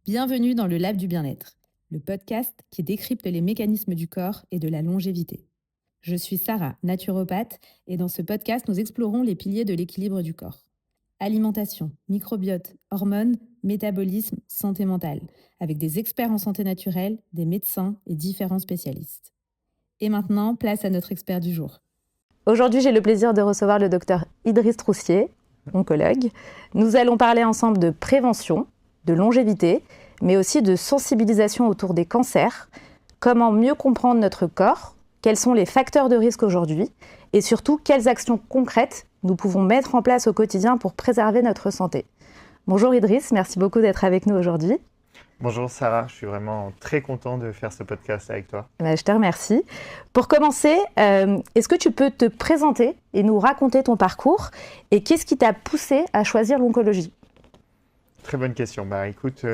Bienvenue dans le Lab du Bien-être, le podcast qui décrypte les mécanismes du corps et de la longévité. Je suis Sarah, naturopathe, et dans ce podcast, nous explorons les piliers de l'équilibre du corps. Alimentation, microbiote, hormones, métabolisme, santé mentale, avec des experts en santé naturelle, des médecins et différents spécialistes. Et maintenant, place à notre expert du jour. Aujourd'hui, j'ai le plaisir de recevoir le docteur Idriss Troussier, oncologue. Nous allons parler ensemble de prévention, de longévité, mais aussi de sensibilisation autour des cancers, comment mieux comprendre notre corps, quels sont les facteurs de risque aujourd'hui, et surtout quelles actions concrètes nous pouvons mettre en place au quotidien pour préserver notre santé. Bonjour Idriss, merci beaucoup d'être avec nous aujourd'hui. Bonjour Sarah, je suis vraiment très content de faire ce podcast avec toi. Je te remercie. Pour commencer, est-ce que tu peux te présenter et nous raconter ton parcours et qu'est-ce qui t'a poussé à choisir l'oncologie ? Très bonne question. Écoute,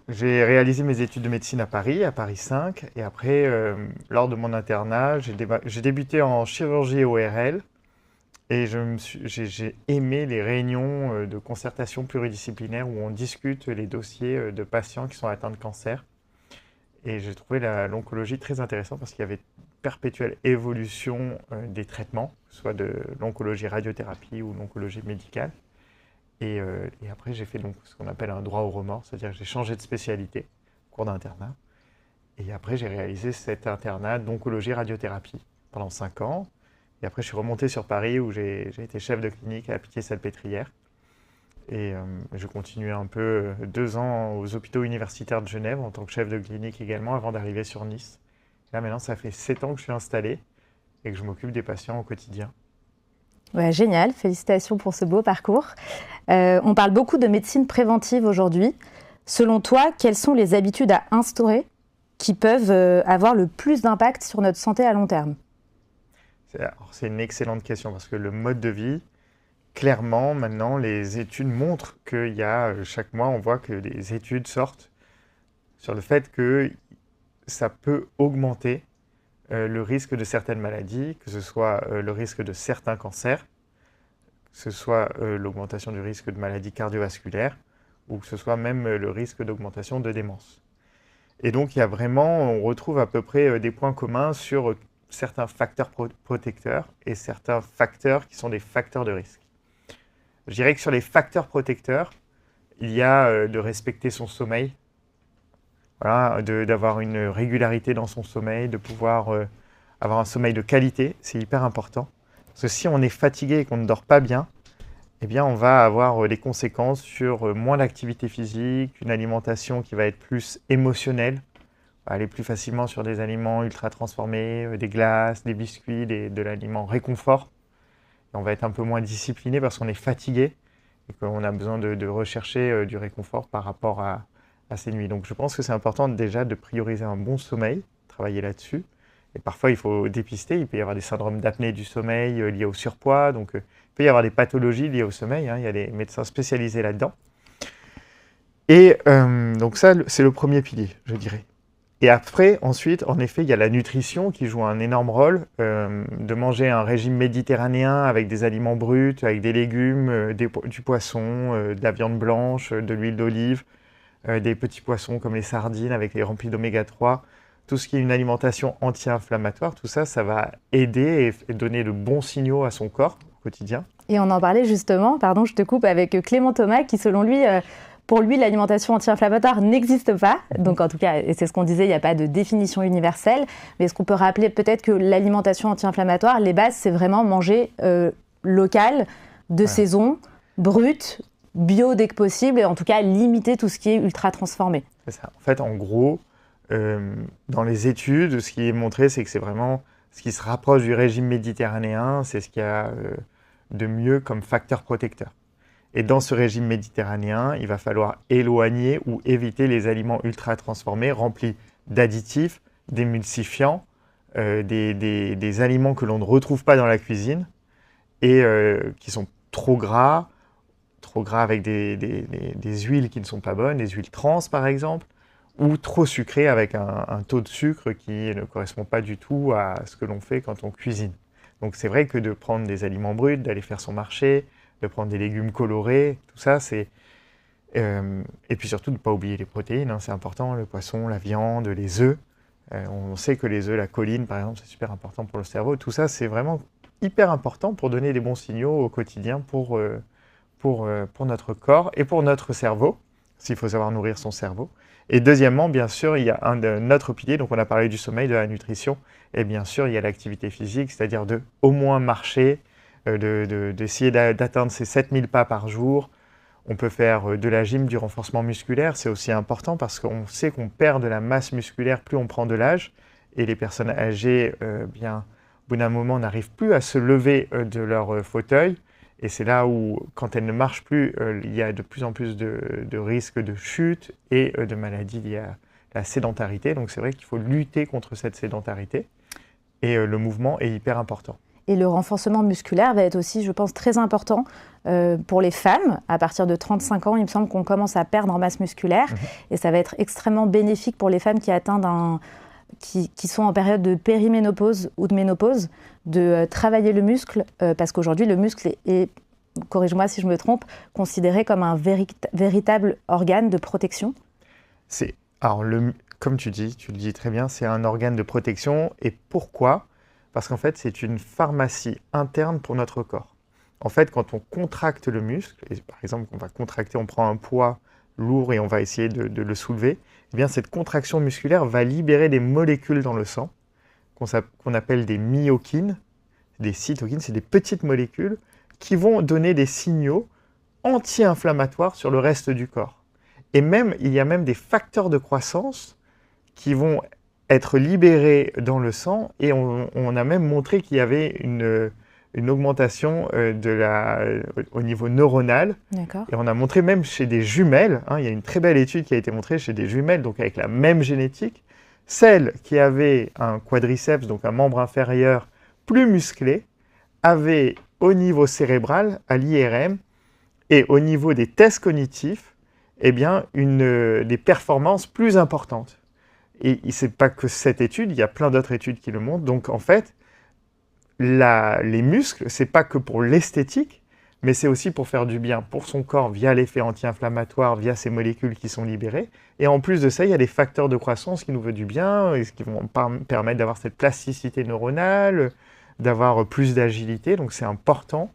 j'ai réalisé mes études de médecine à Paris 5, et après, lors de mon internat, j'ai débuté en chirurgie ORL et j'ai aimé les réunions de concertation pluridisciplinaire où on discute les dossiers de patients qui sont atteints de cancer. Et j'ai trouvé l'oncologie très intéressante parce qu'il y avait une perpétuelle évolution des traitements, soit de l'oncologie radiothérapie ou l'oncologie médicale. Et après, j'ai fait donc ce qu'on appelle un droit au remords, c'est-à-dire que j'ai changé de spécialité au cours d'internat. Et après, j'ai réalisé cet internat d'oncologie radiothérapie pendant 5 ans. Et après, je suis remonté sur Paris où j'ai été chef de clinique à la Pitié-Salpêtrière. Et je continuais un peu 2 ans aux hôpitaux universitaires de Genève en tant que chef de clinique également avant d'arriver sur Nice. Et là, maintenant, ça fait 7 ans que je suis installé et que je m'occupe des patients au quotidien. Ouais, génial, félicitations pour ce beau parcours. On parle beaucoup de médecine préventive aujourd'hui. Selon toi, quelles sont les habitudes à instaurer qui peuvent avoir le plus d'impact sur notre santé à long terme ? C'est une excellente question parce que le mode de vie, clairement, maintenant, les études montrent qu'il y a, chaque mois, on voit que des études sortent sur le fait que ça peut augmenter le risque de certaines maladies, que ce soit le risque de certains cancers, que ce soit l'augmentation du risque de maladies cardiovasculaires, ou que ce soit même le risque d'augmentation de démence. Et donc, il y a vraiment, on retrouve à peu près des points communs sur certains facteurs protecteurs et certains facteurs qui sont des facteurs de risque. Je dirais que sur les facteurs protecteurs, il y a de respecter son sommeil, voilà, d'avoir une régularité dans son sommeil, de pouvoir avoir un sommeil de qualité, c'est hyper important. Parce que si on est fatigué et qu'on ne dort pas bien, eh bien on va avoir des conséquences sur moins d'activité physique, une alimentation qui va être plus émotionnelle, aller plus facilement sur des aliments ultra transformés, des glaces, des biscuits, de l'aliment réconfort. Et on va être un peu moins discipliné parce qu'on est fatigué et qu'on a besoin de rechercher du réconfort par rapport à ces nuits. Donc je pense que c'est important déjà de prioriser un bon sommeil, travailler là-dessus. Et parfois il faut dépister, il peut y avoir des syndromes d'apnée du sommeil liés au surpoids, donc il peut y avoir des pathologies liées au sommeil, il y a des médecins spécialisés là-dedans. Et donc ça, c'est le premier pilier, je dirais. Et après, ensuite, en effet, il y a la nutrition qui joue un énorme rôle, de manger un régime méditerranéen avec des aliments bruts, avec des légumes, du poisson, de la viande blanche, de l'huile d'olive, des petits poissons comme les sardines avec les remplis d'oméga 3. Tout ce qui est une alimentation anti-inflammatoire, tout ça, ça va aider et donner de bons signaux à son corps au quotidien. Et on en parlait justement, pardon, je te coupe, avec Clément Thomas qui, selon lui, pour lui, l'alimentation anti-inflammatoire n'existe pas. Donc, en tout cas, et c'est ce qu'on disait, il n'y a pas de définition universelle. Mais est-ce qu'on peut rappeler peut-être que l'alimentation anti-inflammatoire, les bases, c'est vraiment manger local, de saison, brut, bio dès que possible, et en tout cas, limiter tout ce qui est ultra transformé. C'est ça. En fait, en gros, dans les études, ce qui est montré, c'est que c'est vraiment ce qui se rapproche du régime méditerranéen, c'est ce qu'il y a de mieux comme facteur protecteur. Et dans ce régime méditerranéen, il va falloir éloigner ou éviter les aliments ultra transformés, remplis d'additifs, d'émulsifiants, des aliments que l'on ne retrouve pas dans la cuisine et qui sont trop gras avec des huiles qui ne sont pas bonnes, des huiles trans par exemple, ou trop sucrées avec un taux de sucre qui ne correspond pas du tout à ce que l'on fait quand on cuisine. Donc c'est vrai que de prendre des aliments bruts, d'aller faire son marché, de prendre des légumes colorés, tout ça, c'est Et puis surtout, ne pas oublier les protéines, c'est important, le poisson, la viande, les œufs. On sait que les œufs, la choline par exemple, c'est super important pour le cerveau. Tout ça, c'est vraiment hyper important pour donner des bons signaux au quotidien pour notre corps et pour notre cerveau, s'il faut savoir nourrir son cerveau. Et deuxièmement, bien sûr, il y a un autre pilier, donc on a parlé du sommeil, de la nutrition, et bien sûr, il y a l'activité physique, c'est-à-dire de au moins marcher, d'essayer d'atteindre ces 7000 pas par jour. On peut faire de la gym, du renforcement musculaire, c'est aussi important parce qu'on sait qu'on perd de la masse musculaire plus on prend de l'âge, et les personnes âgées, bien, au bout d'un moment, n'arrivent plus à se lever de leur fauteuil. Et c'est là où, quand elles ne marchent plus, il y a de plus en plus de risques de chute et de maladies liées à la sédentarité. Donc c'est vrai qu'il faut lutter contre cette sédentarité. Et le mouvement est hyper important. Et le renforcement musculaire va être aussi, je pense, très important pour les femmes. À partir de 35 ans, il me semble qu'on commence à perdre en masse musculaire. Et ça va être extrêmement bénéfique pour les femmes qui atteignent qui sont en période de périménopause ou de ménopause, de travailler le muscle, parce qu'aujourd'hui, le muscle est, corrige-moi si je me trompe, considéré comme un véritable organe de protection. Alors, comme tu le dis très bien, c'est un organe de protection. Et pourquoi ? Parce qu'en fait, c'est une pharmacie interne pour notre corps. En fait, quand on contracte le muscle, et par exemple, on va contracter, on prend un poids lourd et on va essayer de le soulever, eh bien, cette contraction musculaire va libérer des molécules dans le sang qu'on appelle des myokines, des cytokines, c'est des petites molécules qui vont donner des signaux anti-inflammatoires sur le reste du corps. Et même, il y a même des facteurs de croissance qui vont être libérés dans le sang, et on a même montré qu'il y avait une augmentation au niveau neuronal. D'accord. Et on a montré même chez des jumelles, il y a une très belle étude qui a été montrée chez des jumelles, donc avec la même génétique, celles qui avaient un quadriceps, donc un membre inférieur plus musclé, avaient au niveau cérébral, à l'IRM, et au niveau des tests cognitifs, eh bien, des performances plus importantes. Et ce n'est pas que cette étude, il y a plein d'autres études qui le montrent. Donc en fait, les muscles, ce n'est pas que pour l'esthétique, mais c'est aussi pour faire du bien pour son corps via l'effet anti-inflammatoire, via ces molécules qui sont libérées. Et en plus de ça, il y a des facteurs de croissance qui nous veulent du bien, et qui vont permettre d'avoir cette plasticité neuronale, d'avoir plus d'agilité. Donc c'est important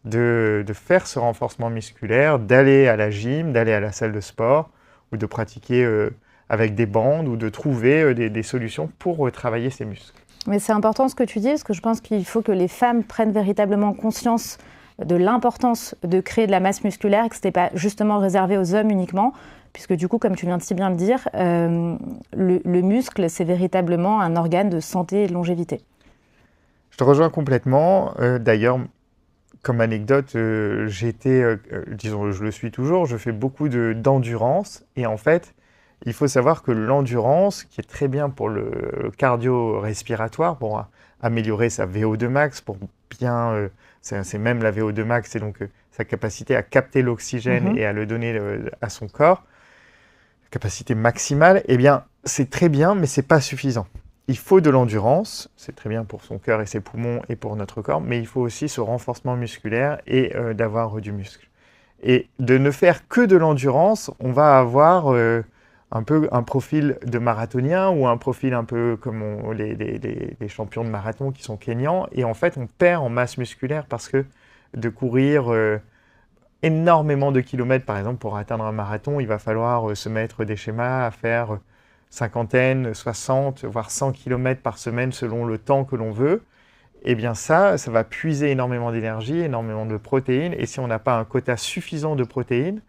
de faire ce renforcement musculaire, d'aller à la gym, d'aller à la salle de sport, ou de pratiquer avec des bandes, ou de trouver des solutions pour travailler ces muscles. Mais c'est important ce que tu dis, parce que je pense qu'il faut que les femmes prennent véritablement conscience de l'importance de créer de la masse musculaire, et que ce n'était pas justement réservé aux hommes uniquement, puisque du coup, comme tu viens de si bien le dire, le muscle, c'est véritablement un organe de santé et de longévité. Je te rejoins complètement. D'ailleurs, comme anecdote, disons, je le suis toujours, je fais beaucoup d'endurance, et en fait, il faut savoir que l'endurance, qui est très bien pour le cardio-respiratoire, pour améliorer sa VO2 max, pour bien, c'est même la VO2 max, c'est donc sa capacité à capter l'oxygène et à le donner à son corps, capacité maximale, eh bien, c'est très bien, mais c'est pas suffisant. Il faut de l'endurance, c'est très bien pour son cœur et ses poumons et pour notre corps, mais il faut aussi ce renforcement musculaire et d'avoir du muscle. Et de ne faire que de l'endurance, on va avoir un peu un profil de marathonien, ou un profil un peu comme les champions de marathon qui sont kényans, et en fait on perd en masse musculaire parce que de courir énormément de kilomètres, par exemple pour atteindre un marathon, il va falloir se mettre des schémas à faire 50, 60, voire 100 km par semaine selon le temps que l'on veut. Eh bien ça va puiser énormément d'énergie, énormément de protéines, et si on n'a pas un quota suffisant de protéines,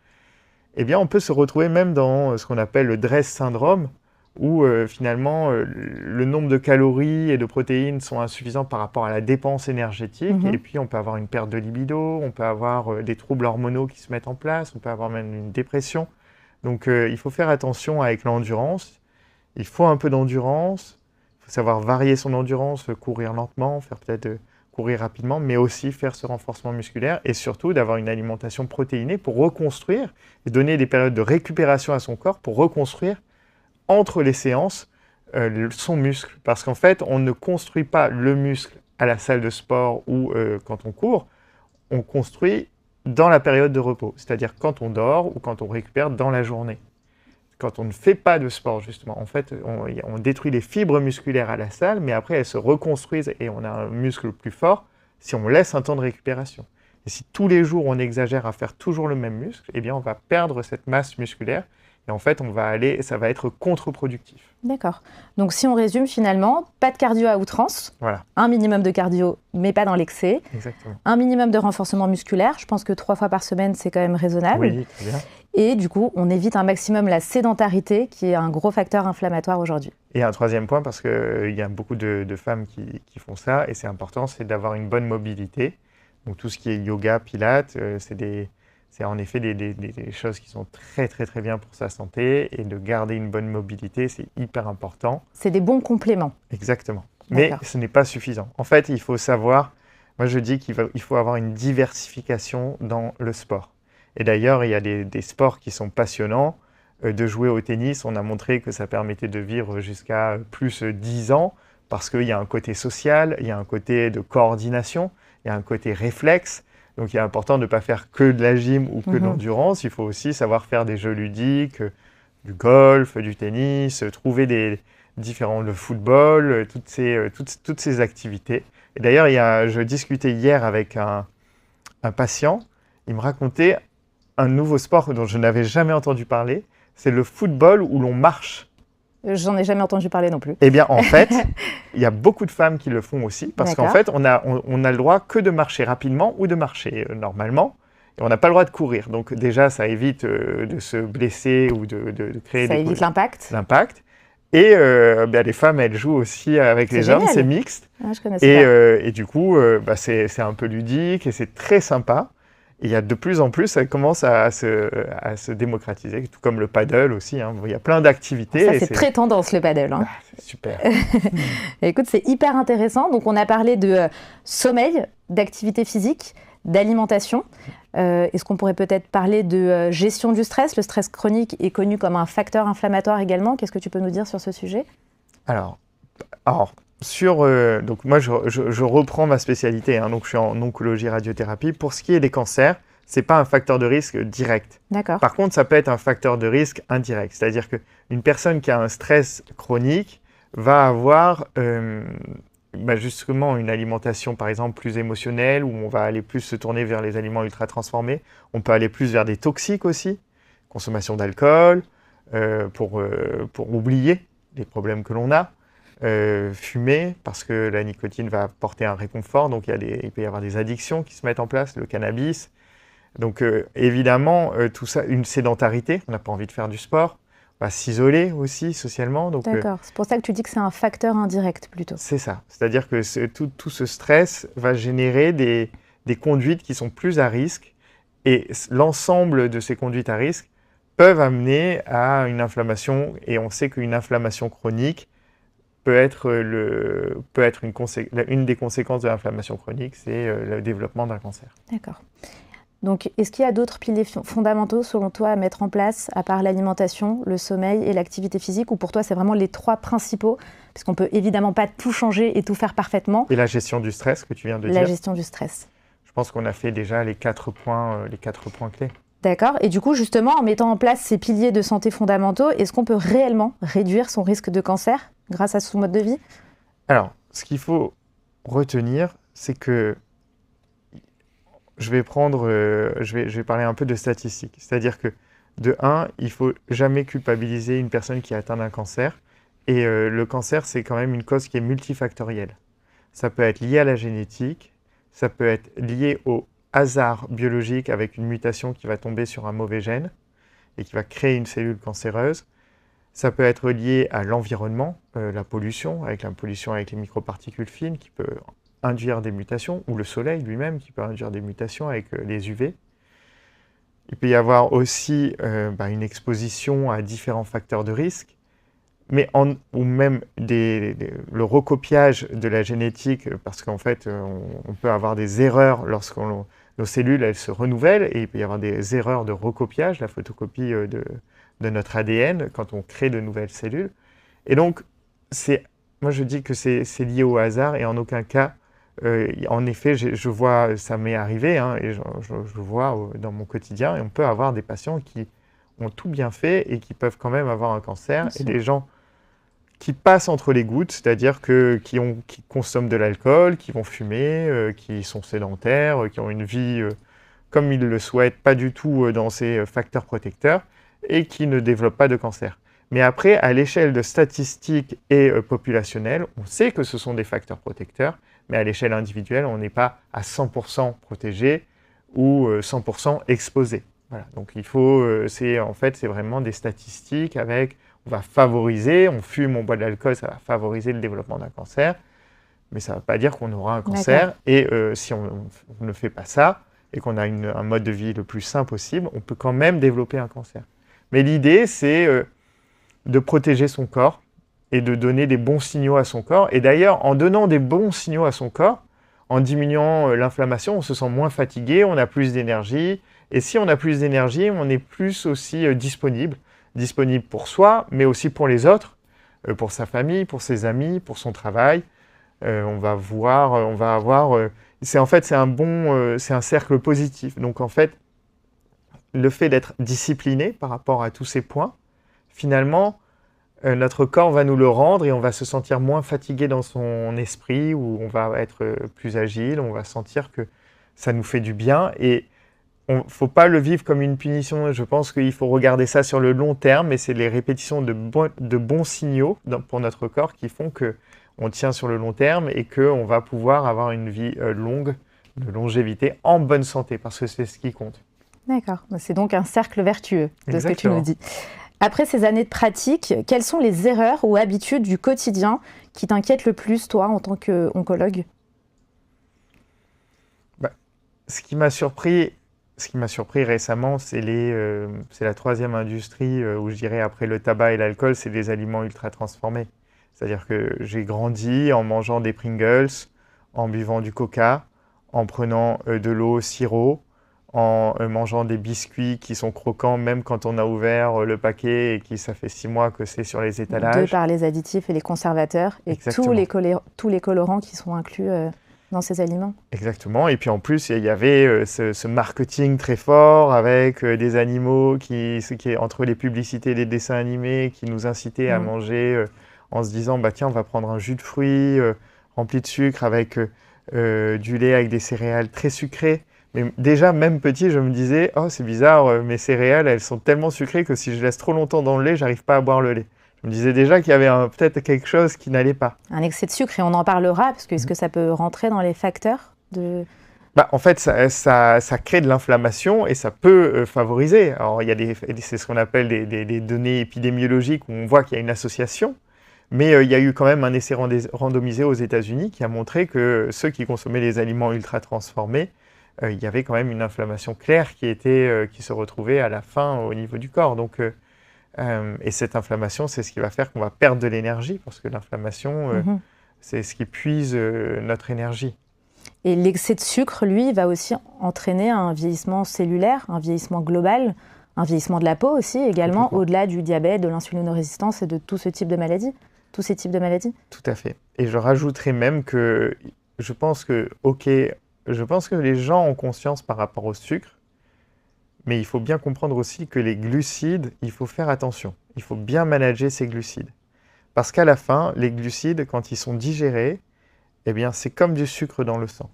eh bien, on peut se retrouver même dans ce qu'on appelle le DRESS syndrome, où finalement le nombre de calories et de protéines sont insuffisants par rapport à la dépense énergétique, et puis on peut avoir une perte de libido, on peut avoir des troubles hormonaux qui se mettent en place, on peut avoir même une dépression. Donc il faut faire attention avec l'endurance, il faut un peu d'endurance, il faut savoir varier son endurance, courir lentement, faire peut-être courir rapidement, mais aussi faire ce renforcement musculaire, et surtout d'avoir une alimentation protéinée pour reconstruire et donner des périodes de récupération à son corps pour reconstruire entre les séances son muscle. Parce qu'en fait, on ne construit pas le muscle à la salle de sport ou quand on court, on construit dans la période de repos, c'est-à-dire quand on dort ou quand on récupère dans la journée. Quand on ne fait pas de sport, justement, en fait, on détruit les fibres musculaires à la salle, mais après, elles se reconstruisent et on a un muscle plus fort si on laisse un temps de récupération. Et si tous les jours, on exagère à faire toujours le même muscle, eh bien, on va perdre cette masse musculaire et en fait, ça va être contre-productif. D'accord. Donc, si on résume finalement, pas de cardio à outrance, Voilà, un minimum de cardio, mais pas dans l'excès, exactement. un minimum de renforcement musculaire, je pense que 3 fois par semaine, c'est quand même raisonnable. Oui, très bien. Et du coup, on évite un maximum la sédentarité, qui est un gros facteur inflammatoire aujourd'hui. Et un troisième point, parce qu'il y a beaucoup de femmes qui font ça, et c'est important, c'est d'avoir une bonne mobilité. Donc tout ce qui est yoga, pilates, c'est en effet des choses qui sont très très très bien pour sa santé, et de garder une bonne mobilité, c'est hyper important. C'est des bons compléments. Exactement. Mais ce n'est pas suffisant. En fait, il faut savoir, moi je dis qu'il faut avoir une diversification dans le sport. Et d'ailleurs, il y a des sports qui sont passionnants. De jouer au tennis, on a montré que ça permettait de vivre jusqu'à plus 10 ans parce qu'il y a un côté social, il y a un côté de coordination, il y a un côté réflexe. Donc il est important de ne pas faire que de la gym ou que de l'endurance. Il faut aussi savoir faire des jeux ludiques, du golf, du tennis, trouver le football, toutes ces activités. Et d'ailleurs, je discutais hier avec un patient, il me racontait un nouveau sport dont je n'avais jamais entendu parler, c'est le football où l'on marche. J'en ai jamais entendu parler non plus. Eh bien, en fait, il y a beaucoup de femmes qui le font aussi, parce qu'en fait, on a le droit que de marcher rapidement ou de marcher normalement, et on n'a pas le droit de courir. Donc déjà, ça évite de se blesser ou de créer ça évite l'impact. Et les femmes, elles jouent aussi avec les hommes, c'est mixte. Ah, je connaissais pas. Et du coup, c'est un peu ludique et c'est très sympa. Et il y a de plus en plus, ça commence à se démocratiser, tout comme le paddle aussi. Hein. Il y a plein d'activités. Ça, c'est très tendance, le paddle. Hein. C'est super. Écoute, c'est hyper intéressant. Donc, on a parlé de sommeil, d'activité physique, d'alimentation. Est-ce qu'on pourrait peut-être parler de gestion du stress? Le stress chronique est connu comme un facteur inflammatoire également. Qu'est-ce que tu peux nous dire sur ce sujet? Alors donc moi, je reprends ma spécialité, hein, donc je suis en oncologie radiothérapie. Pour ce qui est des cancers, ce n'est pas un facteur de risque direct. D'accord. Par contre, ça peut être un facteur de risque indirect. C'est-à-dire qu'une personne qui a un stress chronique va avoir justement une alimentation, par exemple, plus émotionnelle, où on va aller plus se tourner vers les aliments ultra transformés. On peut aller plus vers des toxiques aussi, consommation d'alcool, pour oublier les problèmes que l'on a. Fumer, parce que la nicotine va apporter un réconfort, donc il peut y avoir des addictions qui se mettent en place, le cannabis. Donc évidemment, tout ça, une sédentarité, on n'a pas envie de faire du sport, on va s'isoler aussi socialement. D'accord, c'est pour ça que tu dis que c'est un facteur indirect plutôt. C'est ça, c'est-à-dire que tout ce stress va générer des conduites qui sont plus à risque, et l'ensemble de ces conduites à risque peuvent amener à une inflammation, et on sait qu'une inflammation chronique peut être une des conséquences de l'inflammation chronique, c'est le développement d'un cancer. D'accord. Donc, est-ce qu'il y a d'autres piliers fondamentaux, selon toi, à mettre en place, à part l'alimentation, le sommeil et l'activité physique, ou pour toi, c'est vraiment les 3 principaux, parce qu'on peut évidemment pas tout changer et tout faire parfaitement. Et la gestion du stress que tu viens de dire. La gestion du stress. Je pense qu'on a fait déjà les 4 points clés. D'accord. Et du coup, justement, en mettant en place ces piliers de santé fondamentaux, est-ce qu'on peut réellement réduire son risque de cancer grâce à son mode de vie? Alors, ce qu'il faut retenir, c'est que je vais parler un peu de statistiques. C'est-à-dire que, de 1, il ne faut jamais culpabiliser une personne qui est atteinte d'un cancer. Et le cancer, c'est quand même une cause qui est multifactorielle. Ça peut être lié à la génétique, ça peut être lié au hasard biologique avec une mutation qui va tomber sur un mauvais gène et qui va créer une cellule cancéreuse. Ça peut être lié à l'environnement, la pollution avec les microparticules fines qui peut induire des mutations, ou le soleil lui-même qui peut induire des mutations avec les UV. Il peut y avoir aussi une exposition à différents facteurs de risque, ou même le recopiage de la génétique, parce qu'en fait, on peut avoir des erreurs lorsque nos cellules elles se renouvellent, et il peut y avoir des erreurs de recopiage, la photocopie de notre ADN quand on crée de nouvelles cellules. Et donc, moi je dis que c'est lié au hasard et en aucun cas en effet, je vois, ça m'est arrivé, hein, et je vois dans mon quotidien, et on peut avoir des patients qui ont tout bien fait et qui peuvent quand même avoir un cancer, et des gens qui passent entre les gouttes, c'est-à-dire qui consomment de l'alcool, qui vont fumer, qui sont sédentaires, qui ont une vie comme ils le souhaitent, pas du tout dans ces facteurs protecteurs, et qui ne développent pas de cancer. Mais après, à l'échelle de statistiques et populationnelle, on sait que ce sont des facteurs protecteurs, mais à l'échelle individuelle, on n'est pas à 100% protégé ou 100% exposé. Voilà. Donc il faut, c'est vraiment des statistiques avec, on va favoriser, on fume, on boit de l'alcool, ça va favoriser le développement d'un cancer, mais ça ne veut pas dire qu'on aura un cancer. Et si on ne fait pas ça, et qu'on a un mode de vie le plus sain possible, on peut quand même développer un cancer. Mais l'idée, c'est de protéger son corps et de donner des bons signaux à son corps. Et d'ailleurs, en donnant des bons signaux à son corps, en diminuant l'inflammation, on se sent moins fatigué, on a plus d'énergie. Et si on a plus d'énergie, on est plus aussi disponible pour soi, mais aussi pour les autres, pour sa famille, pour ses amis, pour son travail. On va avoir... c'est un cercle positif. Donc en fait, le fait d'être discipliné par rapport à tous ces points, finalement, notre corps va nous le rendre et on va se sentir moins fatigué dans son esprit, ou on va être plus agile, on va sentir que ça nous fait du bien. Et il ne faut pas le vivre comme une punition. Je pense qu'il faut regarder ça sur le long terme, et c'est les répétitions de bons signaux pour notre corps qui font qu'on tient sur le long terme et qu'on va pouvoir avoir une vie longue, de longévité, en bonne santé, parce que c'est ce qui compte. D'accord, c'est donc un cercle vertueux de ce que tu nous dis. Après ces années de pratique, quelles sont les erreurs ou habitudes du quotidien qui t'inquiètent le plus, toi, en tant qu'oncologue ? Ce qui m'a surpris récemment, c'est la troisième industrie où je dirais, après le tabac et l'alcool, c'est les aliments ultra transformés. C'est-à-dire que j'ai grandi en mangeant des Pringles, en buvant du Coca, en prenant de l'eau sirop, en mangeant des biscuits qui sont croquants même quand on a ouvert le paquet et ça fait 6 mois que c'est sur les étalages. De par les additifs et les conservateurs et tous les colorants qui sont inclus dans ces aliments. Exactement. Et puis en plus, il y avait ce marketing très fort avec des animaux entre les publicités et les dessins animés qui nous incitaient à manger en se disant tiens, on va prendre un jus de fruits rempli de sucre avec du lait avec des céréales très sucrées. Mais déjà, même petit, je me disais « Oh, c'est bizarre, mes céréales, elles sont tellement sucrées que si je laisse trop longtemps dans le lait, j'arrive pas à boire le lait. » Je me disais déjà qu'il y avait peut-être quelque chose qui n'allait pas. Un excès de sucre, et on en parlera, parce que est-ce que ça peut rentrer dans les facteurs de... En fait, ça crée de l'inflammation et ça peut favoriser. Alors, c'est ce qu'on appelle des données épidémiologiques où on voit qu'il y a une association. Mais il y a eu quand même un essai randomisé aux États-Unis qui a montré que ceux qui consommaient les aliments ultra transformés, il y avait quand même une inflammation claire qui se retrouvait à la fin au niveau du corps. Donc, et cette inflammation, c'est ce qui va faire qu'on va perdre de l'énergie, parce que l'inflammation, c'est ce qui puise notre énergie. Et l'excès de sucre, lui, va aussi entraîner un vieillissement cellulaire, un vieillissement global, un vieillissement de la peau aussi, également, au-delà du diabète, de l'insulinorésistance et de tout ce type de maladies, tous ces types de maladies. Tout à fait. Et je rajouterais même que je pense que les gens ont conscience par rapport au sucre, mais il faut bien comprendre aussi que les glucides, il faut faire attention. Il faut bien manager ces glucides. Parce qu'à la fin, les glucides, quand ils sont digérés, eh bien, c'est comme du sucre dans le sang.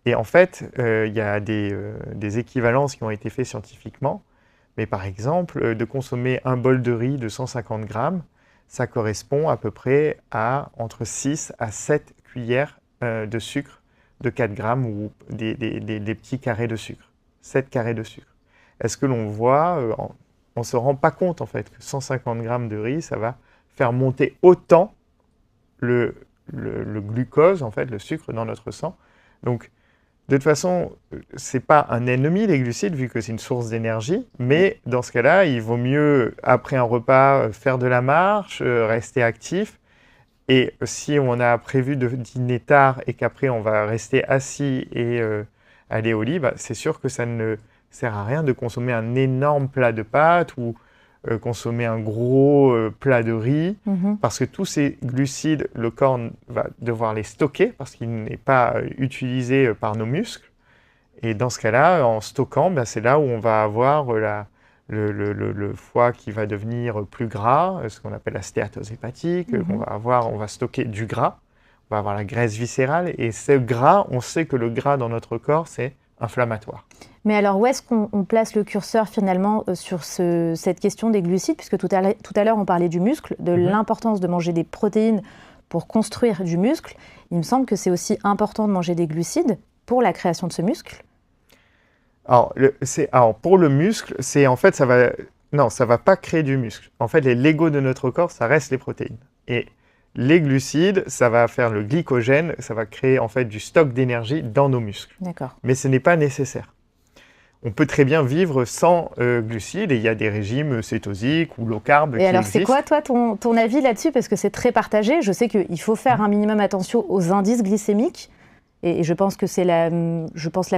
Et en fait, il y a des équivalences qui ont été faites scientifiquement. Mais par exemple, de consommer un bol de riz de 150 grammes, ça correspond à peu près à entre 6 à 7 cuillères de sucre de 4 grammes, ou des petits carrés de sucre. 7 carrés de sucre. Est-ce que l'on voit, on ne se rend pas compte en fait que 150 grammes de riz, ça va faire monter autant le glucose, en fait, le sucre dans notre sang. Donc, de toute façon, ce n'est pas un ennemi, les glucides, vu que c'est une source d'énergie, mais dans ce cas-là, il vaut mieux, après un repas, faire de la marche, rester actif. Et si on a prévu de dîner tard et qu'après on va rester assis et aller au lit, c'est sûr que ça ne sert à rien de consommer un énorme plat de pâtes ou consommer un gros plat de riz, Mhm. parce que tous ces glucides, le corps va devoir les stocker parce qu'il n'est pas utilisé par nos muscles. Et dans ce cas-là, en stockant, ben, c'est là où on va avoir le foie qui va devenir plus gras, ce qu'on appelle la stéatose hépatique. Mhm. On va stocker du gras, on va avoir la graisse viscérale. Et ce gras, on sait que le gras dans notre corps, c'est inflammatoire. Mais alors, où est-ce qu'on place le curseur finalement sur cette question des glucides? Puisque tout à l'heure, on parlait du muscle, de l'importance de manger des protéines pour construire du muscle. Il me semble que c'est aussi important de manger des glucides pour la création de ce muscle. Alors, pour le muscle, ça va pas créer du muscle. En fait, les Legos de notre corps, ça reste les protéines. Et les glucides, ça va faire le glycogène, ça va créer en fait du stock d'énergie dans nos muscles. D'accord. Mais ce n'est pas nécessaire. On peut très bien vivre sans glucides et il y a des régimes cétosiques ou low carb qui Et alors, existent. c'est quoi, toi, ton avis là-dessus? Parce que c'est très partagé. Je sais qu'il faut faire un minimum attention aux indices glycémiques. Et je pense que c'est la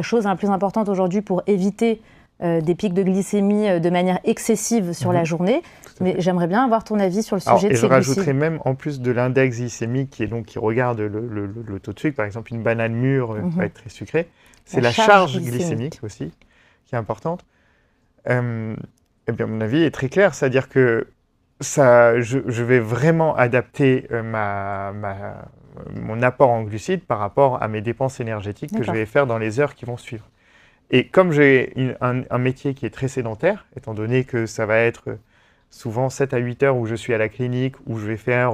chose la plus importante aujourd'hui pour éviter des pics de glycémie de manière excessive sur la journée. Mais j'aimerais bien avoir ton avis sur le sujet de et ces je glucides. rajouterais même, en plus de l'index glycémique qui regarde le taux de sucre, par exemple, une banane mûre va être très sucrée, c'est la charge glycémique aussi, qui est importante. Eh bien, mon avis est très clair, c'est-à-dire que je vais vraiment adapter mon apport en glucides par rapport à mes dépenses énergétiques que je vais faire dans les heures qui vont suivre. Et comme j'ai un métier qui est très sédentaire, étant donné que ça va être souvent 7 à 8 heures où je suis à la clinique, où je vais faire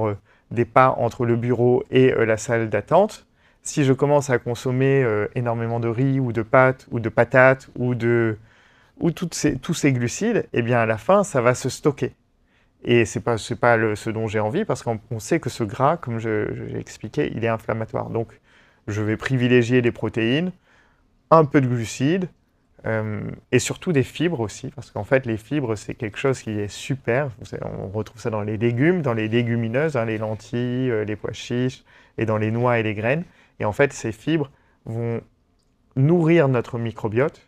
des pas entre le bureau et la salle d'attente, si je commence à consommer énormément de riz ou de pâtes ou de patates ou tous ces glucides, eh bien à la fin, ça va se stocker. Et ce n'est pas ce dont j'ai envie, parce qu'on sait que ce gras, comme j'ai expliqué, il est inflammatoire. Donc, je vais privilégier les protéines, un peu de glucides, et surtout des fibres aussi, parce qu'en fait, les fibres, c'est quelque chose qui est super. On retrouve ça dans les légumes, dans les légumineuses, les lentilles, les pois chiches, et dans les noix et les graines. Et en fait, ces fibres vont nourrir notre microbiote.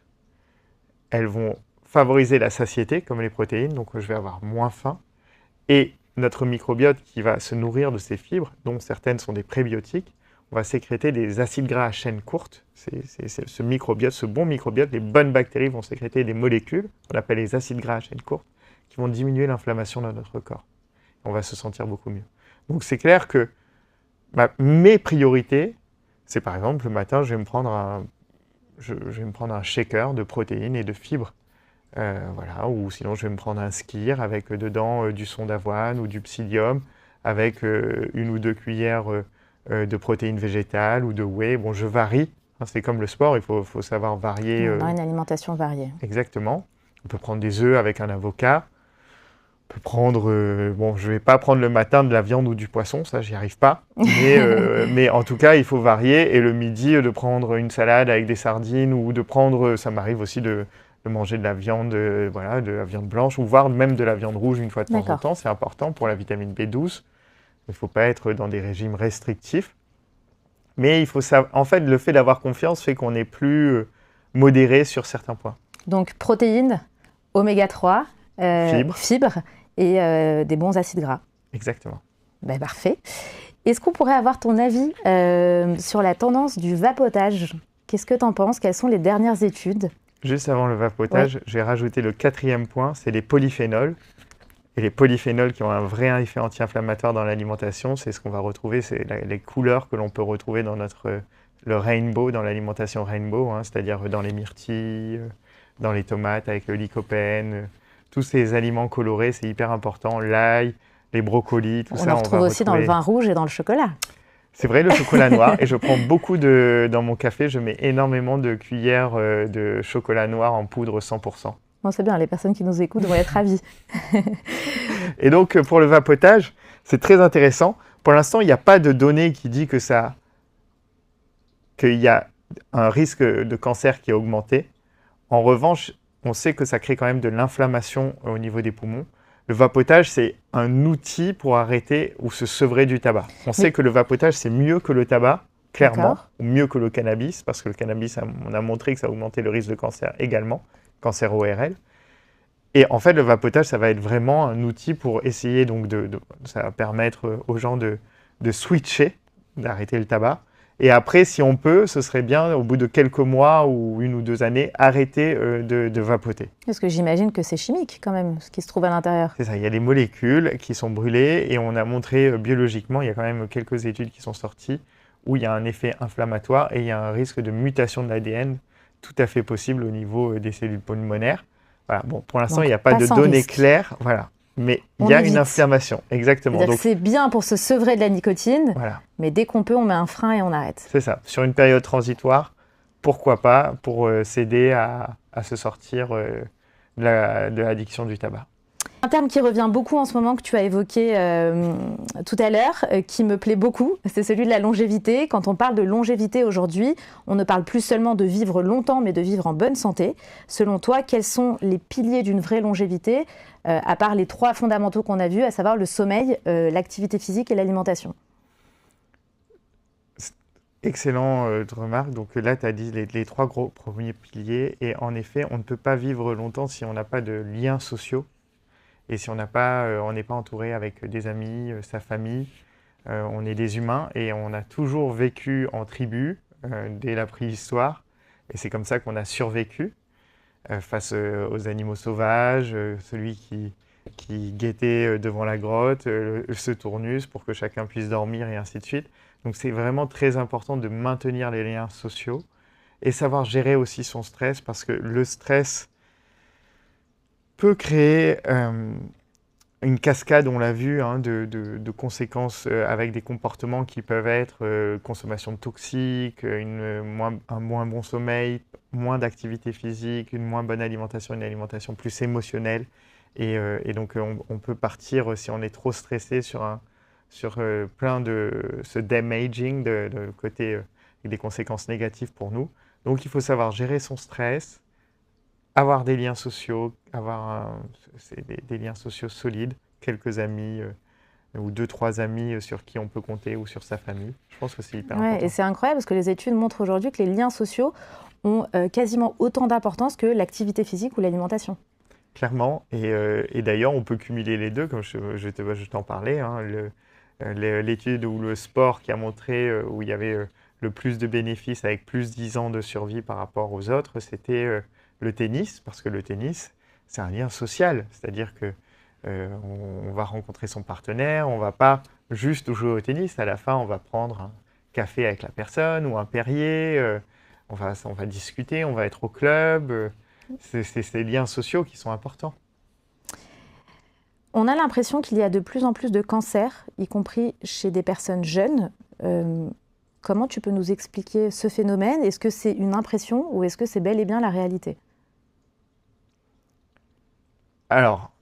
Elles vont favoriser la satiété, comme les protéines, donc je vais avoir moins faim. Et notre microbiote qui va se nourrir de ces fibres, dont certaines sont des prébiotiques, on va sécréter des acides gras à chaîne courte. C'est ce microbiote, ce bon microbiote, les bonnes bactéries vont sécréter des molécules, qu'on appelle les acides gras à chaîne courte, qui vont diminuer l'inflammation dans notre corps. On va se sentir beaucoup mieux. Donc c'est clair que mes priorités, c'est par exemple le matin, je vais me prendre un shaker de protéines et de fibres. Voilà, ou sinon je vais me prendre un skyr avec dedans du son d'avoine ou du psyllium, avec 1 ou 2 cuillères de protéines végétales ou de whey. Bon, je varie, hein, c'est comme le sport, il faut savoir varier. On a une alimentation variée. Exactement. On peut prendre des œufs avec un avocat. On peut prendre, bon, je ne vais pas prendre le matin de la viande ou du poisson, ça, j'y arrive pas. Mais en tout cas, il faut varier. Et le midi, de prendre une salade avec des sardines ou de prendre, ça m'arrive aussi de manger de la viande, de la viande blanche ou voire même de la viande rouge une fois de temps en temps. C'est important pour la vitamine B12. Il ne faut pas être dans des régimes restrictifs. Mais il faut savoir, en fait, le fait d'avoir confiance fait qu'on est plus modéré sur certains points. Donc, protéines, oméga 3, fibres et des bons acides gras. Exactement. Ben, parfait. Est-ce qu'on pourrait avoir ton avis sur la tendance du vapotage? Qu'est-ce que tu en penses? Quelles sont les dernières études? Juste avant le vapotage, j'ai rajouté le 4e point, c'est les polyphénols. Et les polyphénols qui ont un vrai effet anti-inflammatoire dans l'alimentation, c'est ce qu'on va retrouver, c'est les couleurs que l'on peut retrouver dans le rainbow, dans l'alimentation rainbow, hein, c'est-à-dire dans les myrtilles, dans les tomates avec le lycopène, tous ces aliments colorés, c'est hyper important, l'ail, les brocolis, tout ça. On en retrouve aussi dans le vin rouge et dans le chocolat. C'est vrai, le chocolat noir. Et je prends beaucoup dans mon café, je mets énormément de cuillères de chocolat noir en poudre 100%. Bon, c'est bien, les personnes qui nous écoutent vont être ravies. Et donc, pour le vapotage, c'est très intéressant. Pour l'instant, il n'y a pas de données qui dit qu'il y a un risque de cancer qui est augmenté. En revanche, on sait que ça crée quand même de l'inflammation au niveau des poumons. Le vapotage, c'est un outil pour arrêter ou se sevrer du tabac. On sait que le vapotage, c'est mieux que le tabac, clairement, ou mieux que le cannabis, parce que le cannabis, on a montré que ça augmentait le risque de cancer également, cancer ORL. Et en fait, le vapotage, ça va être vraiment un outil pour essayer, donc ça va permettre aux gens de switcher, d'arrêter le tabac. Et après, si on peut, ce serait bien, au bout de quelques mois ou 1 ou 2 années, arrêter de vapoter. Parce que j'imagine que c'est chimique quand même, ce qui se trouve à l'intérieur. C'est ça, il y a des molécules qui sont brûlées et on a montré biologiquement, il y a quand même quelques études qui sont sorties, où il y a un effet inflammatoire et il y a un risque de mutation de l'ADN tout à fait possible au niveau des cellules pulmonaires. Voilà. Bon, pour l'instant, Donc, il n'y a pas de sans données risque. claires, voilà. Mais il On y a évite. une inflammation, exactement. C'est-à-dire Donc, que c'est bien pour se sevrer de la nicotine, voilà, mais dès qu'on peut, on met un frein et on arrête. c'est ça. Sur une période transitoire, pourquoi pas, pour s'aider à se sortir de l'addiction du tabac. Un terme qui revient beaucoup en ce moment, que tu as évoqué tout à l'heure, qui me plaît beaucoup, c'est celui de la longévité. Quand on parle de longévité aujourd'hui, on ne parle plus seulement de vivre longtemps, mais de vivre en bonne santé. Selon toi, quels sont les piliers d'une vraie longévité, à part les 3 fondamentaux qu'on a vus, à savoir le sommeil, l'activité physique et l'alimentation? Excellent remarque. Donc là, tu as dit les 3 gros premiers piliers. Et en effet, on ne peut pas vivre longtemps si on n'a pas de liens sociaux. Et si on n'est pas entouré avec des amis, sa famille, on est des humains et on a toujours vécu en tribu dès la préhistoire. Et c'est comme ça qu'on a survécu face aux animaux sauvages, celui qui guettait devant la grotte, ce tournus pour que chacun puisse dormir et ainsi de suite. Donc c'est vraiment très important de maintenir les liens sociaux et savoir gérer aussi son stress parce que le stress peut créer une cascade, on l'a vu, hein, de conséquences avec des comportements qui peuvent être consommation de toxiques, un moins bon sommeil, moins d'activité physique, une moins bonne alimentation, une alimentation plus émotionnelle. Et donc on peut partir, si on est trop stressé, sur plein de ce damaging, de côté avec des conséquences négatives pour nous. Donc il faut savoir gérer son stress, avoir des liens sociaux, avoir des liens sociaux solides, quelques amis ou 2-3 amis sur qui on peut compter ou sur sa famille. Je pense que c'est hyper important. Et c'est incroyable parce que les études montrent aujourd'hui que les liens sociaux ont quasiment autant d'importance que l'activité physique ou l'alimentation. Clairement, et d'ailleurs on peut cumuler les deux, comme je t'en parlais, hein, l'étude ou le sport qui a montré où il y avait le plus de bénéfices avec plus 10 ans de survie par rapport aux autres, c'était le tennis, parce que le tennis, c'est un lien social, c'est-à-dire que on va rencontrer son partenaire, on ne va pas juste jouer au tennis, à la fin on va prendre un café avec la personne ou un Perrier, on va discuter, on va être au club, c'est ces liens sociaux qui sont importants. On a l'impression qu'il y a de plus en plus de cancers, y compris chez des personnes jeunes. Comment tu peux nous expliquer ce phénomène? Est-ce que c'est une impression ou est-ce que c'est bel et bien la réalité? Alors,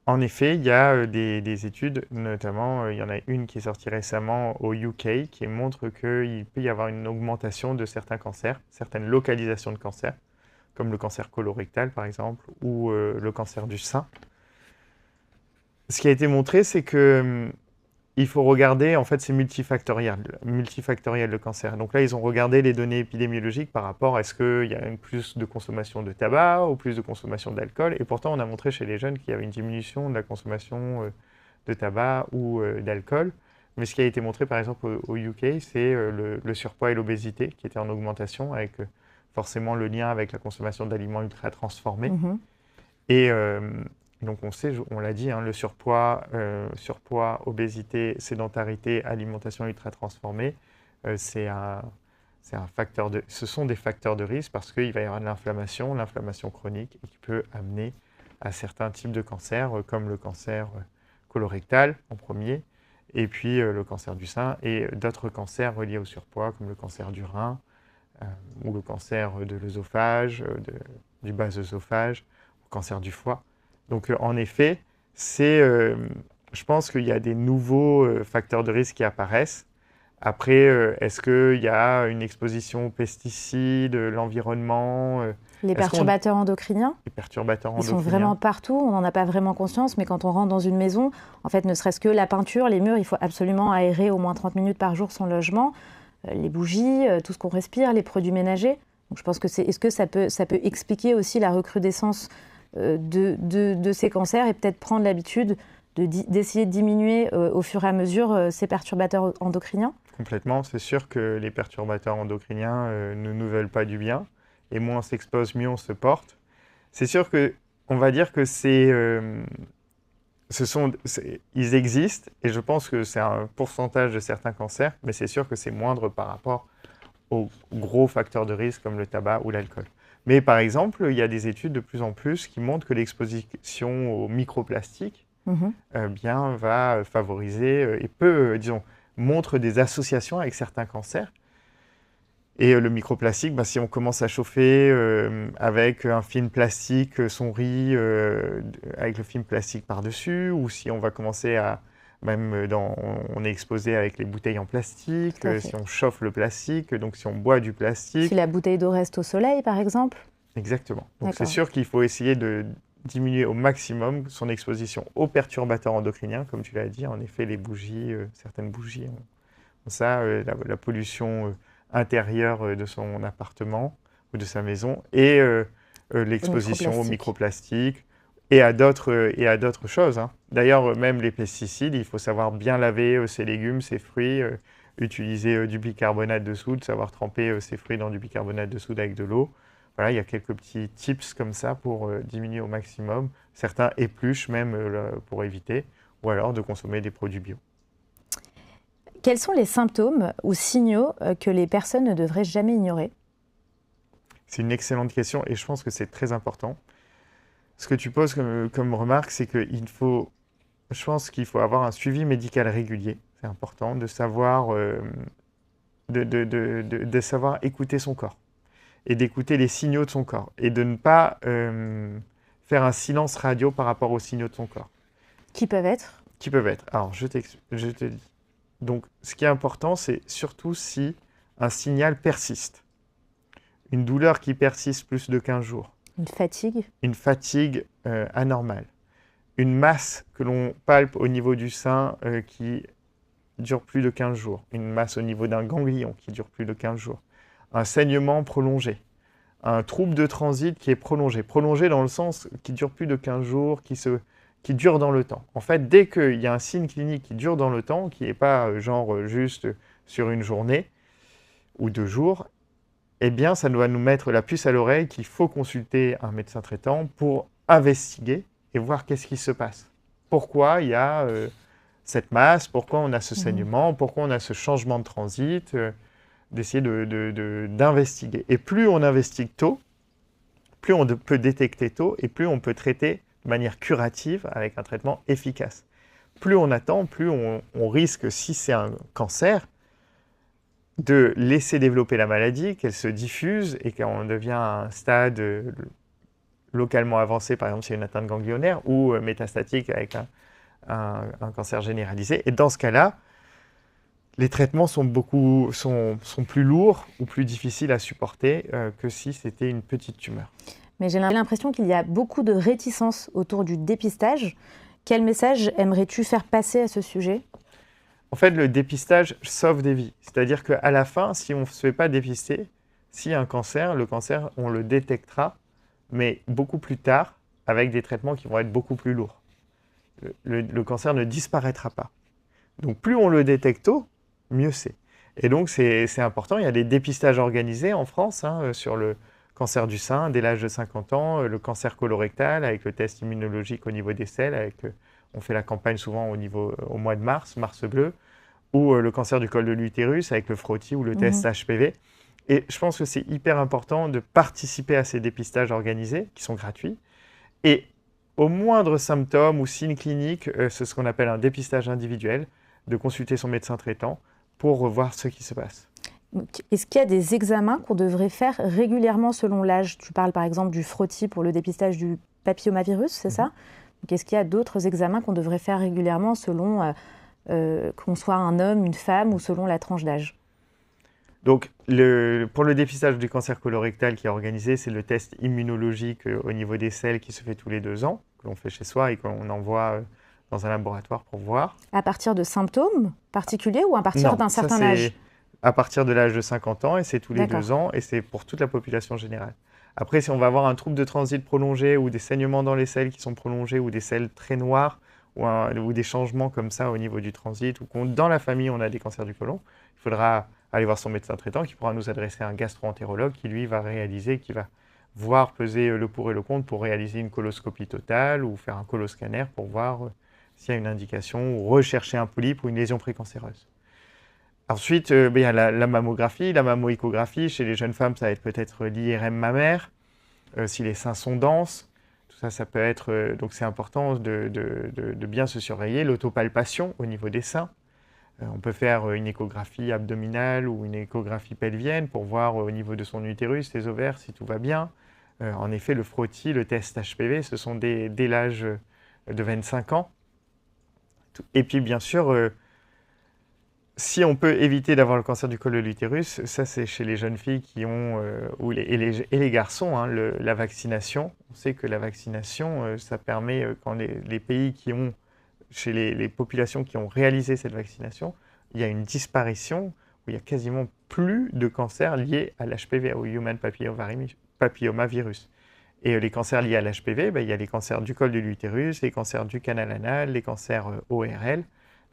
en effet, il y a des études, notamment il y en a une qui est sortie récemment au UK qui montre qu'il peut y avoir une augmentation de certains cancers, certaines localisations de cancers, comme le cancer colorectal par exemple, ou le cancer du sein. Ce qui a été montré, c'est que il faut regarder, en fait, c'est multifactoriel le cancer. Donc là, ils ont regardé les données épidémiologiques par rapport à est-ce qu'il y a une plus de consommation de tabac ou plus de consommation d'alcool. Et pourtant, on a montré chez les jeunes qu'il y avait une diminution de la consommation de tabac ou d'alcool. Mais ce qui a été montré, par exemple, au UK, c'est le surpoids et l'obésité qui étaient en augmentation, avec forcément le lien avec la consommation d'aliments ultra transformés. Mmh. Et donc on sait, on l'a dit, hein, le surpoids, obésité, sédentarité, alimentation ultra transformée, c'est un facteur ce sont des facteurs de risque parce qu'il va y avoir de l'inflammation chronique et qui peut amener à certains types de cancers, comme le cancer colorectal en premier, et puis le cancer du sein et d'autres cancers reliés au surpoids, comme le cancer du rein ou le cancer de l'œsophage, du bas œsophage, le cancer du foie. Donc en effet, je pense qu'il y a des nouveaux facteurs de risque qui apparaissent. Après, est-ce qu'il y a une exposition aux pesticides, l'environnement Les perturbateurs endocriniens, Les perturbateurs ils endocriniens. sont vraiment partout, on n'en a pas vraiment conscience, mais quand on rentre dans une maison, en fait, ne serait-ce que la peinture, les murs, il faut absolument aérer au moins 30 minutes par jour son logement, les bougies, tout ce qu'on respire, les produits ménagers. Donc je pense que est-ce que ça peut expliquer aussi la recrudescence de ces cancers et peut-être prendre l'habitude d'essayer de diminuer au fur et à mesure ces perturbateurs endocriniens? Complètement. C'est sûr que les perturbateurs endocriniens ne nous veulent pas du bien. Et moins on s'expose, mieux on se porte. C'est sûr qu'on va dire que ils existent et je pense que c'est un pourcentage de certains cancers, mais c'est sûr que c'est moindre par rapport aux gros facteurs de risque comme le tabac ou l'alcool. Mais par exemple, il y a des études de plus en plus qui montrent que l'exposition aux microplastiques va favoriser et peut, montre des associations avec certains cancers. Et le microplastique, si on commence à chauffer avec un film plastique, son riz avec le film plastique par-dessus, ou si on va commencer à, on est exposé avec les bouteilles en plastique, si on chauffe le plastique, donc si on boit du plastique. Si la bouteille d'eau reste au soleil, par exemple? Exactement. Donc c'est sûr qu'il faut essayer de diminuer au maximum son exposition aux perturbateurs endocriniens, comme tu l'as dit. En effet, les bougies, certaines bougies ont ça, la pollution intérieure de son appartement ou de sa maison, et l'exposition aux microplastiques et à d'autres choses. D'ailleurs, même les pesticides, il faut savoir bien laver ses légumes, ses fruits, utiliser du bicarbonate de soude, savoir tremper ses fruits dans du bicarbonate de soude avec de l'eau. Voilà, il y a quelques petits tips comme ça pour diminuer au maximum. Certains épluchent même pour éviter, ou alors de consommer des produits bio. Quels sont les symptômes ou signaux que les personnes ne devraient jamais ignorer? C'est une excellente question et je pense que c'est très important. Ce que tu poses comme remarque, c'est je pense qu'il faut avoir un suivi médical régulier. C'est important de savoir, de savoir écouter son corps et d'écouter les signaux de son corps et de ne pas faire un silence radio par rapport aux signaux de son corps. Qui peuvent être? Alors, je te dis. Donc, ce qui est important, c'est surtout si un signal persiste. Une douleur qui persiste plus de 15 jours. Une fatigue anormale. Une masse que l'on palpe au niveau du sein qui dure plus de 15 jours. Une masse au niveau d'un ganglion qui dure plus de 15 jours. Un saignement prolongé. Un trouble de transit qui est prolongé. Prolongé dans le sens qui dure plus de 15 jours, qui dure dans le temps. En fait, dès qu'il y a un signe clinique qui dure dans le temps, qui n'est pas juste sur une journée ou 2 jours, eh bien, ça doit nous mettre la puce à l'oreille qu'il faut consulter un médecin traitant pour investiguer et voir qu'est-ce qui se passe. Pourquoi il y a cette masse, pourquoi on a ce saignement, pourquoi on a ce changement de transit, d'essayer d'investiguer. Et plus on investigue tôt, plus on peut détecter tôt et plus on peut traiter de manière curative avec un traitement efficace. Plus on attend, plus on risque, si c'est un cancer, de laisser développer la maladie, qu'elle se diffuse et qu'on devient à un stade localement avancé, par exemple si c'est une atteinte ganglionnaire, ou métastatique avec un cancer généralisé. Et dans ce cas-là, les traitements sont plus lourds ou plus difficiles à supporter que si c'était une petite tumeur. Mais j'ai l'impression qu'il y a beaucoup de réticence autour du dépistage. Quel message aimerais-tu faire passer à ce sujet ? En fait, le dépistage sauve des vies. C'est-à-dire qu'à la fin, si on ne se fait pas dépister, s'il y a un cancer, le cancer, on le détectera, mais beaucoup plus tard, avec des traitements qui vont être beaucoup plus lourds. Le cancer ne disparaîtra pas. Donc, plus on le détecte tôt, mieux c'est. Et donc, c'est important. Il y a des dépistages organisés en France sur le cancer du sein dès l'âge de 50 ans, le cancer colorectal avec le test immunologique au niveau des selles, on fait la campagne souvent au mois de mars bleu, ou le cancer du col de l'utérus avec le frottis ou le test HPV. Et je pense que c'est hyper important de participer à ces dépistages organisés qui sont gratuits. Et au moindre symptôme ou signe clinique, c'est ce qu'on appelle un dépistage individuel, de consulter son médecin traitant pour voir ce qui se passe. Est-ce qu'il y a des examens qu'on devrait faire régulièrement selon l'âge ? Tu parles par exemple du frottis pour le dépistage du papillomavirus, c'est ça ? Donc, est-ce qu'il y a d'autres examens qu'on devrait faire régulièrement selon qu'on soit un homme, une femme ou selon la tranche d'âge ? Donc, pour le dépistage du cancer colorectal qui est organisé, c'est le test immunologique au niveau des selles qui se fait tous les 2 ans, que l'on fait chez soi et qu'on envoie dans un laboratoire pour voir. À partir de symptômes particuliers ou à partir d'un certain âge ? À partir de l'âge de 50 ans et c'est tous les 2 ans et c'est pour toute la population générale. Après, si on va avoir un trouble de transit prolongé ou des saignements dans les selles qui sont prolongés ou des selles très noires ou des changements comme ça au niveau du transit ou dans la famille on a des cancers du côlon, il faudra aller voir son médecin traitant qui pourra nous adresser un gastro-entérologue qui lui va réaliser, qui va voir peser le pour et le contre pour réaliser une coloscopie totale ou faire un coloscanner pour voir s'il y a une indication ou rechercher un polype ou une lésion précancéreuse. Ensuite, il y a la mammographie, la mammoéchographie. Chez les jeunes femmes, ça va être peut-être l'IRM mammaire, si les seins sont denses. Tout ça, ça peut être... donc c'est important de bien se surveiller. L'autopalpation au niveau des seins. On peut faire une échographie abdominale ou une échographie pelvienne pour voir au niveau de son utérus, ses ovaires, si tout va bien. En effet, le frottis, le test HPV, ce sont dès l'âge de 25 ans. Et puis, bien sûr, si on peut éviter d'avoir le cancer du col de l'utérus, ça c'est chez les jeunes filles qui ont, et les garçons, hein, la vaccination. On sait que la vaccination, ça permet, quand les pays qui ont, chez les populations qui ont réalisé cette vaccination, il y a une disparition où il y a quasiment plus de cancers liés à l'HPV, au Human Papillomavirus. Et les cancers liés à l'HPV, il y a les cancers du col de l'utérus, les cancers du canal anal, les cancers ORL.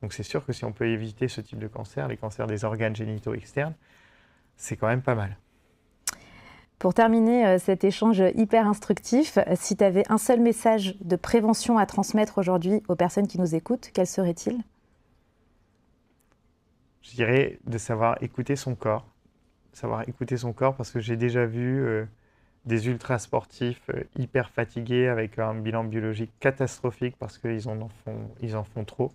Donc c'est sûr que si on peut éviter ce type de cancer, les cancers des organes génitaux externes, c'est quand même pas mal. Pour terminer cet échange hyper instructif, si tu avais un seul message de prévention à transmettre aujourd'hui aux personnes qui nous écoutent, quel serait-il ? Je dirais de savoir écouter son corps. Savoir écouter son corps parce que j'ai déjà vu des ultra sportifs hyper fatigués avec un bilan biologique catastrophique parce qu'ils en font trop.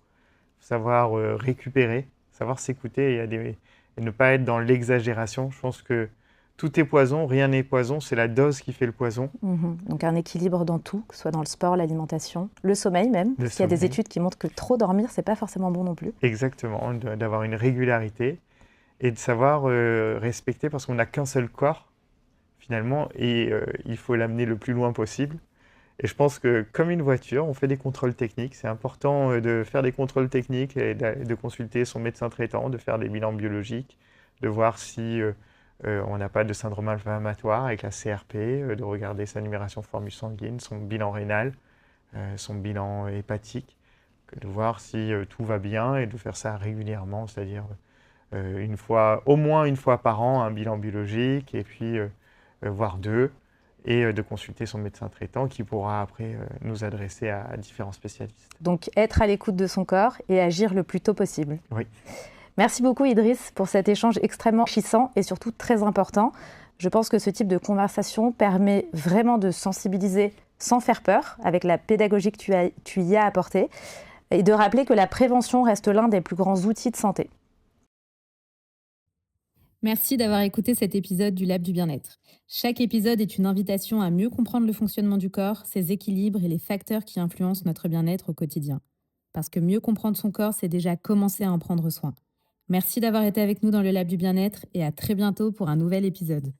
Savoir récupérer, savoir s'écouter et ne pas être dans l'exagération. Je pense que tout est poison, rien n'est poison, c'est la dose qui fait le poison. Donc un équilibre dans tout, que ce soit dans le sport, l'alimentation, le sommeil même, parce qu'il y a des études qui montrent que trop dormir, c'est pas forcément bon non plus. Exactement, d'avoir une régularité et de savoir respecter parce qu'on n'a qu'un seul corps finalement et il faut l'amener le plus loin possible. Et je pense que comme une voiture, on fait des contrôles techniques. C'est important de faire des contrôles techniques et de consulter son médecin traitant, de faire des bilans biologiques, de voir si on n'a pas de syndrome inflammatoire avec la CRP, de regarder sa numération formule sanguine, son bilan rénal, son bilan hépatique, de voir si tout va bien et de faire ça régulièrement, c'est-à-dire au moins une fois par an, un bilan biologique et puis voire deux. Et de consulter son médecin traitant qui pourra après nous adresser à différents spécialistes. Donc être à l'écoute de son corps et agir le plus tôt possible. Oui. Merci beaucoup Idriss pour cet échange extrêmement enrichissant et surtout très important. Je pense que ce type de conversation permet vraiment de sensibiliser sans faire peur avec la pédagogie que tu y as apportée et de rappeler que la prévention reste l'un des plus grands outils de santé. Merci d'avoir écouté cet épisode du Lab du Bien-être. Chaque épisode est une invitation à mieux comprendre le fonctionnement du corps, ses équilibres et les facteurs qui influencent notre bien-être au quotidien. Parce que mieux comprendre son corps, c'est déjà commencer à en prendre soin. Merci d'avoir été avec nous dans le Lab du Bien-être et à très bientôt pour un nouvel épisode.